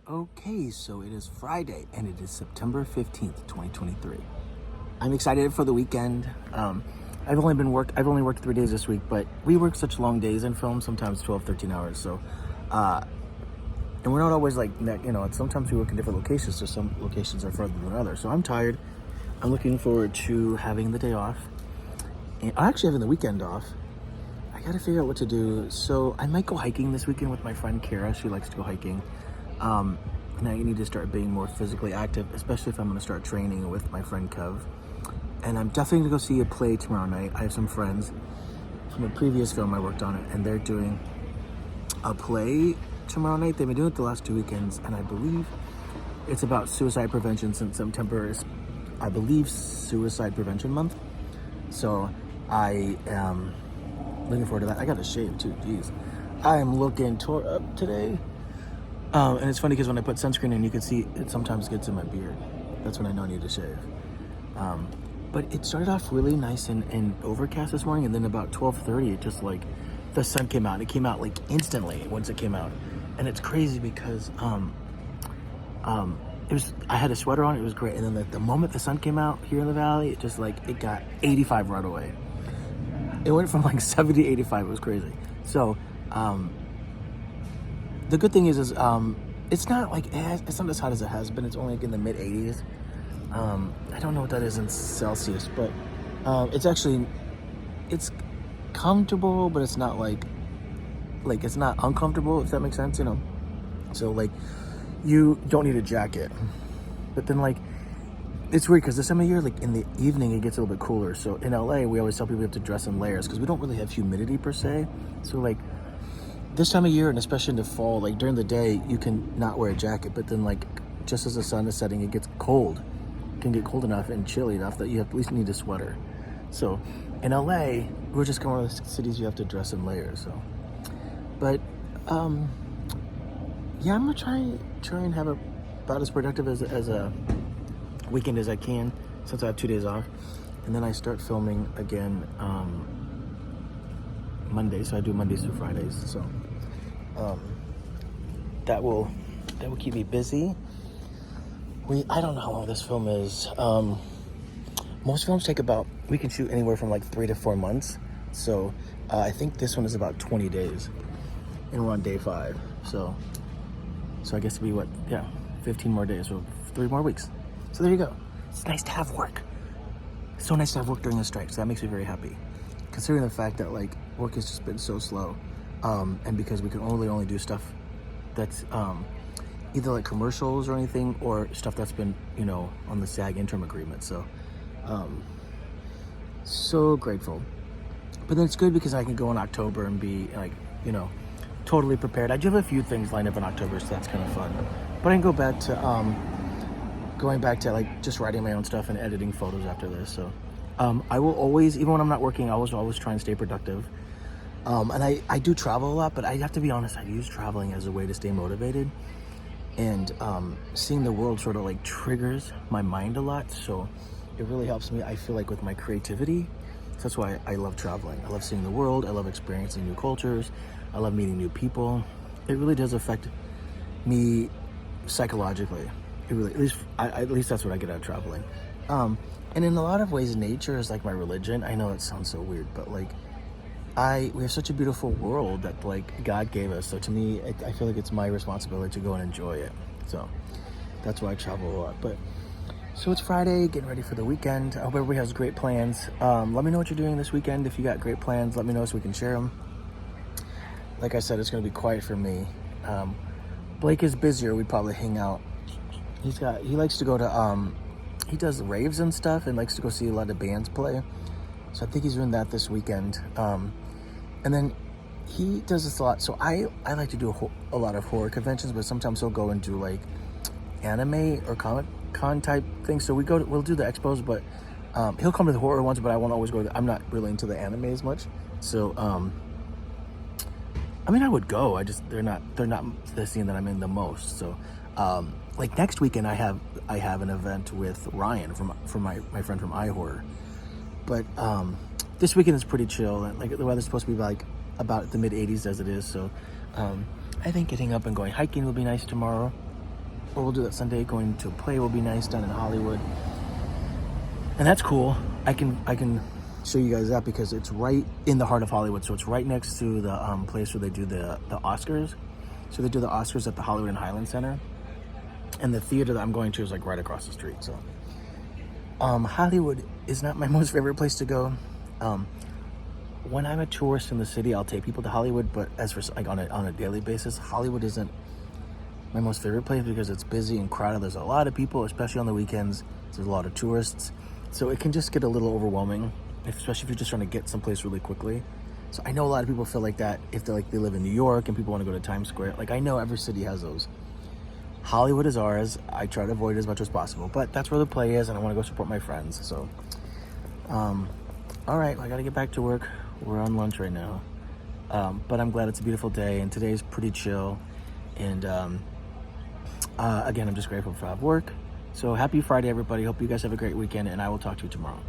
Okay, so it is Friday and it is September 15th, 2023. I'm excited for the weekend. I've only worked 3 days this week, but we work such long days in film, sometimes 12, 13 hours. So, and we're not always like, sometimes we work in different locations, so some locations are further than others. So I'm tired. I'm looking forward to having the day off. And actually having the weekend off. I gotta figure out what to do. So I might go hiking this weekend with my friend Kara. She likes to go hiking. Now you need to start being more physically active, especially if I'm going to start training with my friend Kev. And I'm definitely going to go see a play tomorrow night. I have some friends from a previous film I worked on it, and they're doing a play tomorrow night. They've been doing it the last 2 weekends, and I believe it's about suicide prevention since September is, I believe, Suicide Prevention Month. So I am looking forward to that. I got to shave too, jeez. I am looking tore up today. And it's funny because when I put sunscreen in, you can see it sometimes gets in my beard. That's when I know I need to shave. But it started off really nice and overcast this morning, and then about 12:30, it just like the sun came out. It came out like instantly once it came out, and it's crazy because it was, I had a sweater on. It was great, and then like the moment the sun came out here in the valley, it just like it got 85 right away. It went from like 70 to 85. It was crazy. So. The good thing is it's not like it's not as hot as it has been. It's only like in the mid 80s. I don't know what that is in Celsius, but it's comfortable, but it's not like it's not uncomfortable, if that makes sense, So like you don't need a jacket, but then like it's weird because this time of year, like in the evening, it gets a little bit cooler. So in LA, we always tell people we have to dress in layers because we don't really have humidity per se. So like. This time of year, and especially in the fall, like during the day, you can not wear a jacket, but then like just as the sun is setting, it gets cold. It can get cold enough and chilly enough that you at least need a sweater. So in LA, we're just one of the cities you have to dress in layers. So, but yeah, I'm gonna try and have about as productive as a weekend as I can since I have 2 days off, and then I start filming again Monday. So I do Mondays through Fridays. So. That will keep me busy. I don't know how long this film is. Most films take we can shoot anywhere from like 3 to 4 months. So I think this one is about 20 days, and we're on day 5. So I guess it'll be 15 more days, so 3 more weeks. So there you go. It's nice to have work. It's so nice to have work during the strike. So that makes me very happy, considering the fact that like work has just been so slow. And because we can only do stuff that's either like commercials or anything, or stuff that's been on the SAG interim agreement. So so grateful. But then it's good because I can go in October and be like totally prepared. I do have a few things lined up in October, so that's kind of fun. But I can go back to like just writing my own stuff and editing photos after this. So I will always, even when I'm not working, I will always try and stay productive. And I do travel a lot, but I have to be honest, I use traveling as a way to stay motivated. And seeing the world sort of like triggers my mind a lot. So it really helps me, I feel like, with my creativity. So that's why I love traveling. I love seeing the world. I love experiencing new cultures. I love meeting new people. It really does affect me psychologically. It really, at least that's what I get out of traveling. And in a lot of ways, nature is like my religion. I know it sounds so weird, but like, we have such a beautiful world that like God gave us. So to me, I feel like it's my responsibility to go and enjoy it. So that's why I travel a lot. But so it's Friday, getting ready for the weekend. I hope everybody has great plans. Let me know what you're doing this weekend. If you got great plans, let me know so we can share them. Like I said, it's going to be quiet for me. Blake is busier. We probably hang out. He likes to go to, he does raves and stuff and likes to go see a lot of bands play. So I think he's doing that this weekend. And then he does this a lot. So I like to do a lot of horror conventions, but sometimes he'll go and do like anime or Comic Con type things. So we'll do the expos, but he'll come to the horror ones, but I won't always go. I'm not really into the anime as much. So I mean, I would go. They're not the scene that I'm in the most. So like next weekend, I have an event with Ryan from my friend from iHorror. But this weekend is pretty chill. Like the weather's supposed to be like about the mid 80s as it is. So I think getting up and going hiking will be nice tomorrow. what we'll do that Sunday, going to a play will be nice down in Hollywood. And that's cool. I can show you guys that because it's right in the heart of Hollywood. So it's right next to the place where they do the Oscars. So they do the Oscars at the Hollywood and Highland Center. And the theater that I'm going to is like right across the street. So Hollywood is not my most favorite place to go. When I'm a tourist in the city, I'll take people to Hollywood, but as for like on a daily basis, Hollywood isn't my most favorite place because it's busy and crowded. There's a lot of people, especially on the weekends. There's a lot of tourists. So it can just get a little overwhelming, especially if you're just trying to get someplace really quickly. So I know a lot of people feel like that if they live in New York and people want to go to Times Square. Like, I know every city has those. Hollywood is ours. I try to avoid it as much as possible, but that's where the play is, and I want to go support my friends. So, all right, I got to get back to work. We're on lunch right now, but I'm glad it's a beautiful day, and today's pretty chill. And again, I'm just grateful for have work. So happy Friday, everybody. Hope you guys have a great weekend, and I will talk to you tomorrow.